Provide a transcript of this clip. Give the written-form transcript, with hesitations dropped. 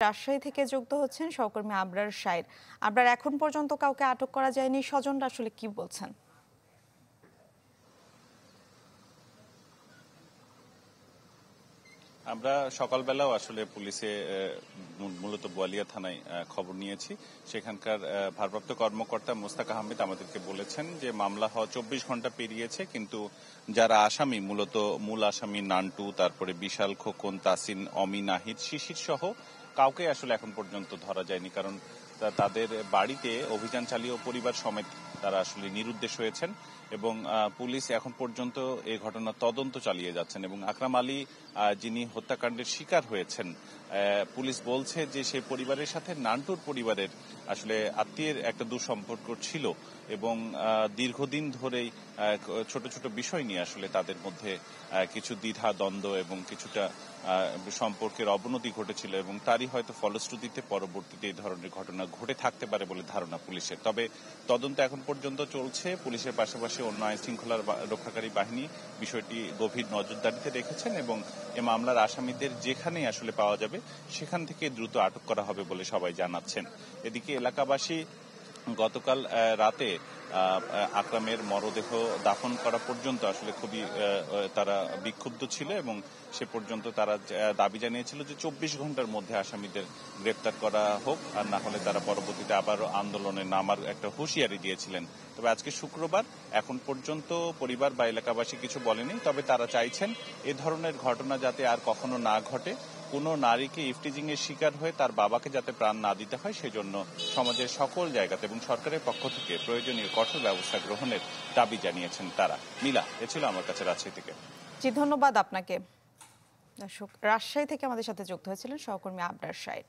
রাজশাহী থেকে যুক্ত হচ্ছেন সহকর্মী আবরার শাইর। আবরার, এখন পর্যন্ত কাউকে আটক করা যায়নি, স্বজনরা আসলে কি বলছেন? আমরা সকালবেলাও আসলে পুলিশে মূলত বোয়ালিয়া থানায় খবর নিয়েছি। সেখানকার ভারপ্রাপ্ত কর্মকর্তা মোস্তাক আহমেদ আমাদেরকে বলেছেন যে মামলা হওয়া 24 ঘন্টা পেরিয়েছে, কিন্তু যারা আসামি, মূলত মূল আসামি নান্টু, তারপরে বিশাল, খোকন, তাসিন, অমি, নাহিদ, শিশির সহ কাউকে আসলে এখন পর্যন্ত ধরা যায়নি। কারণ তাদের বাড়িতে অভিযান চালিয়েও পরিবার সমেত তারা আসলে নিরুদ্দেশ হয়েছেন এবং পুলিশ এখন পর্যন্ত এই ঘটনার তদন্ত চালিয়ে যাচ্ছেন। এবং আকরাম আলী, যিনি হত্যাকাণ্ডের শিকার হয়েছেন, পুলিশ বলছে যে সেই পরিবারের সাথে নান্টুর পরিবারের আসলে আত্মীয়ের একটা দুঃসম্পর্ক ছিল এবং দীর্ঘদিন ধরেই ছোট ছোট বিষয় নিয়ে আসলে তাদের মধ্যে কিছু দ্বিধা দ্বন্দ্ব এবং কিছুটা সম্পর্কের অবনতি ঘটেছিল এবং তারই হয়তো ফলশ্রুতিতে পরবর্তীতে এই ধরনের ঘটনা ঘটে থাকতে পারে বলে ধারণা পুলিশের। তবে তদন্ত এখন পর্যন্ত চলছে। পুলিশের পাশাপাশি অন্য আইন শৃঙ্খলার রক্ষাকারী বাহিনী বিষয়টি গভীর নজরদারিতে রেখেছেন এবং এ মামলার আসামিদের যেখানেই আসলে পাওয়া যাবে সেখান থেকে দ্রুত আটক করা হবে বলে সবাই জানাচ্ছেন। এদিকে এলাকাবাসী গতকাল রাতে আকরামের মরদেহ দাফন করা পর্যন্ত আসলে খুবই তারা বিক্ষুব্ধ ছিল এবং সে পর্যন্ত তারা দাবি জানিয়েছিল যে 24 ঘন্টার মধ্যে আসামিদের গ্রেপ্তার করা হোক, আর না হলে তারা পরবর্তীতে আবারও আন্দোলনে নামার একটা হুঁশিয়ারি দিয়েছিলেন। তবে আজকে শুক্রবার, এখন পর্যন্ত পরিবার বা এলাকাবাসী কিছু বলেনি। তবে তারা চাইছেন এ ধরনের ঘটনা যাতে আর কখনো না ঘটে, কোনো নারীকে ইফটিজিং এর শিকার হয়ে তার বাবাকে যাতে প্রাণ না দিতে হয়, সেজন্য সমাজের সকল জায়গাতে এবং সরকারের পক্ষ থেকে প্রয়োজনীয় কঠোর ব্যবস্থা গ্রহণের দাবি জানিয়েছেন তারা। নীলা, এ ছিল আমার কাছে রাজশাহী থেকে। জি, ধন্যবাদ আপনাকে। দর্শক, রাজশাহী থেকে আমাদের সাথে যুক্ত হয়েছিলেন সহকর্মী আবরার শাইর।